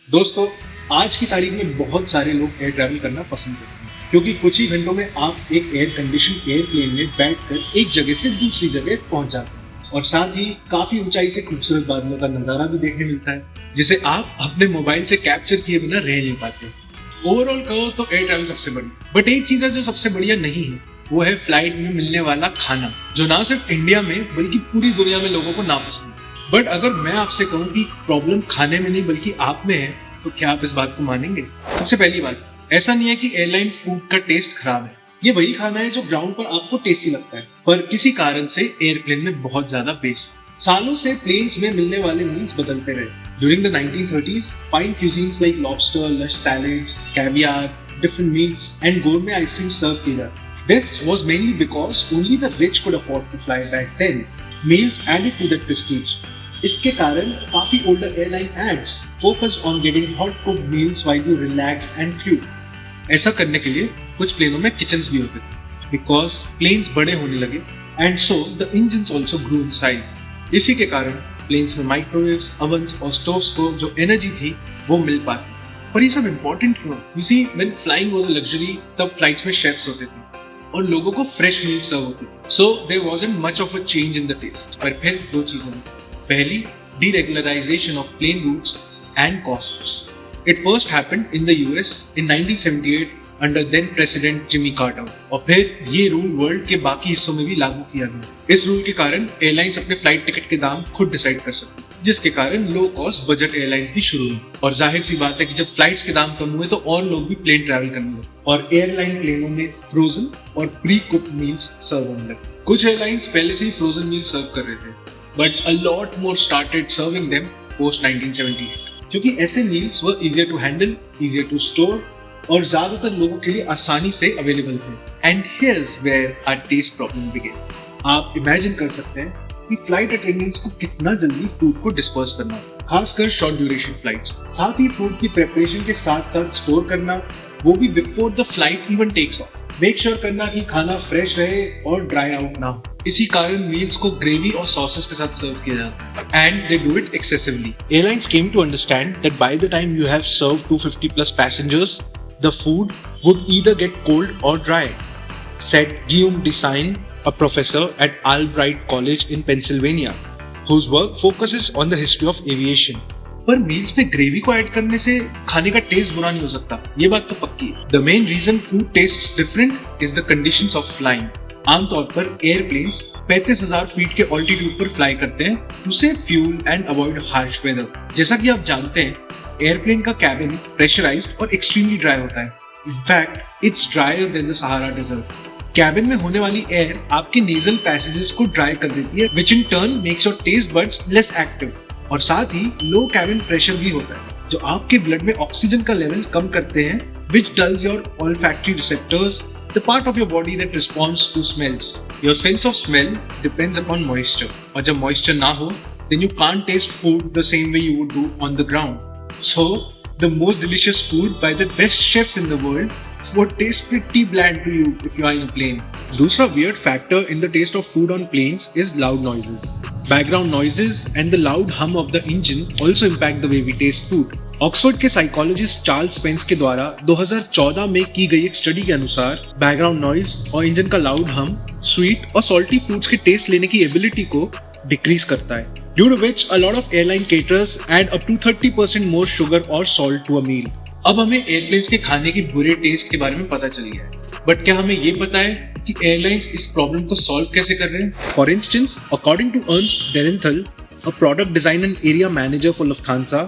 दोस्तों, आज की तारीख में बहुत सारे लोग एयर ट्रैवल करना पसंद करते हैं क्योंकि कुछ ही घंटों में आप एक एयर कंडीशन एयरप्लेन में बैठकर एक जगह से दूसरी जगह पहुंच जाते हैं और साथ ही काफी ऊंचाई से खूबसूरत बादलों का नजारा भी देखने मिलता है जिसे आप अपने मोबाइल से कैप्चर किए बिना रह नहीं पाते। ओवरऑल कहो तो एयर ट्रैवल सबसे बढ़िया, बट एक चीज है जो सबसे बढ़िया नहीं है, वो है फ्लाइट में मिलने वाला खाना, जो ना सिर्फ इंडिया में बल्कि पूरी दुनिया में लोगों को नापसंद है। बट अगर मैं आपसे कहूँ कि प्रॉब्लम खाने में नहीं बल्कि आप में है, तो क्या आप इस बात को मानेंगे? सबसे पहली बात, ऐसा नहीं है कि एयरलाइन फूड का टेस्ट खराब है। ये वही खाना है जो ग्राउंड पर आपको टेस्टी लगता है, पर किसी कारण से एयरप्लेन में बहुत ज्यादा बेस्ट हो। सालों से प्लेन्स में मिलने वाले मील्स बदलते रहे। During the 1930s, fine cuisines like lobster, lush salads, caviar, different meats, and gourmet ice cream served kiya. This was mainly because only the rich could afford to fly back then. Meals added to that prestige. इसके कारण काफी older airline ads focused on getting hot cooked meals while you relax and flew. ऐसा करने के लिए कुछ प्लेनों में kitchens भी होते थे, because planes बड़े होने लगे and so the engines also grew in size. इसी के कारण प्लेन्स में माइक्रोवेव्स, ovens और स्टोव्स को जो एनर्जी थी वो मिल पाती। पर ये सब इम्पोर्टेंट क्यों? You see, when flying was a luxury, तब फ्लाइट्स में शेफ्स होते थे और लोगों को फ्रेश मील सर्व होती थी। So there wasn't much of a change in the taste. पर फिर दो चीजें, पहली, deregularization of plane routes and costs. It first happened in the US in 1978 under then President Jimmy Carter, और फिर ये रूल वर्ल्ड के बाकी हिस्सों में भी लागू किया गया। इस रूल के कारण एयरलाइंस अपने फ्लाइट टिकट के दाम खुद डिसाइड कर सकते, जिसके कारण लो कॉस्ट बजट एयरलाइंस भी शुरू हुई। और जाहिर सी बात है कि जब फ्लाइट्स के दाम कम हुए तो और लोग भी प्लेन ट्रैवल करने लगे और एयरलाइन प्लेनों में फ्रोजन और प्री कुक्ड मील्स सर्व होने लगे। कुछ एयरलाइंस पहले से ही फ्रोजन मील सर्व कर रहे थे, but a lot more started serving them post 1978, क्योंकि ऐसे meals were easier to handle, easier to store और ज्यादातर लोगों के लिए आसानी से अवेलेबल थे। And here's where our taste problem begins. आप इमेजिन कर सकते हैं कि फ्लाइट अटेंडेंट्स को कितना जल्दी फूड को डिस्पर्स करना, खासकर शॉर्ट ड्यूरेशन फ्लाइट्स। साथ ही फूड की प्रिपरेशन के साथ साथ स्टोर करना, वो भी before the flight even takes off. Make sure करना कि खाना फ्रेश रहे और ड्राई आउट ना हो। इसी कारण मील्स को ग्रेवी और सॉसेस के साथ सर्व किया जाता है, and they do it excessively. Airlines came to understand that by the time you have served 250 plus passengers, the food would either get cold or dry, said Guillaume Desagne, a professor at Albright College in Pennsylvania, whose work focuses on the history of aviation. पर meals पे gravy को add करने से खाने का test बुरा नहीं हो सकता, ये बात तो पक्की है। The main reason food tastes different is the conditions of flying. आमतौर पर एयरप्लेन्स 35,000 फीट के ऑल्टीट्यूड पर फ्लाई करते हैं to save fuel and avoid harsh weather. जैसा कि आप जानते हैं, एयरप्लेन का कैबिन प्रेशराइज्ड और एक्सट्रीमली ड्राई होता है। In fact it's drier than the Sahara desert. Cabin में होने वाली एयर आपके नेजल पैसेजेस को ड्राई कर देती है, which in turn makes your taste buds less active. और साथ ही लो कैबिन प्रेशर भी होता है, जो आपके ब्लड में ऑक्सीजन का लेवल कम करते हैं, which dulls your olfactory receptors, the part of your body that responds to smells. Your sense of smell depends upon moisture. और जब moisture ना हो, then you can't taste food the same way you would do on the ground. So, the most delicious food by the best chefs in the world would taste pretty bland to you if you are in a plane. दूसरा weird factor in the taste of food on planes is loud noises. Background noises and the loud hum of the engine also impact the way we taste food. Oxford के psychologist Charles Spence के द्वारा 2014 में की गई एक study के अनुसार background noise और इंजन का लाउड हम स्वीट और सॉल्टी फूड्स के टेस्ट लेने की एबिलिटी को डिक्रीज करता है, due to which a lot of airline caterers add up to 30% more sugar or salt to a meal. अब हमें एयरप्लेन्स के खाने के बुरे टेस्ट के बारे में पता चल गया है, बट क्या हमें ये पता है कि एयरलाइंस इस प्रॉब्लम को सॉल्व कैसे कर रहे हैं? For instance, according to Ernst Derenthal, a product design and area manager for Lufthansa,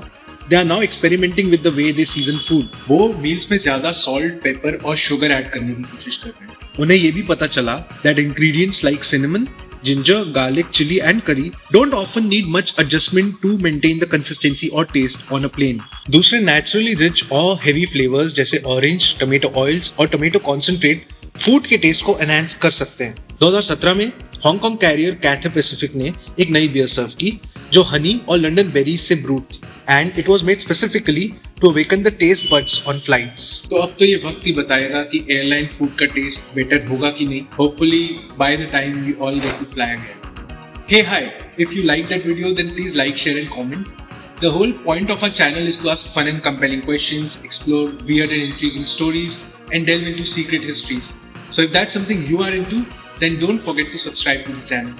they are now experimenting with the way they season food. वो मील्स में ज्यादा सॉल्ट, पेपर और शुगर ऐड करने की कोशिश कर रहे हैं। उन्हें ये भी पता चला that ingredients like cinnamon, ginger, garlic, chili and curry don't often need much adjustment to maintain the consistency or taste on a plane. दूसरे naturally rich और heavy flavors जैसे orange, tomato oils और tomato concentrate फूड के test को enhance कर सकते हैं। 2017 में हांगकांग कैरियर कैथे पैसिफिक ने एक नई बियर सर्व की जो हनी और लंदन बेरीज से ब्रूड थी, and it was made specifically to awaken the taste buds on flights. तो अब तो ये वक्त ही बताएगा कि एयरलाइन फूड का टेस्ट बेटर होगा कि नहीं। Hopefully by the time we all get to fly again. Hey, hi, if you like that video then please like, share and comment. The whole point of our channel is to ask fun and compelling questions, explore weird and intriguing stories, and delve into secret histories. So if that's something you are into, then don't forget to subscribe to the channel.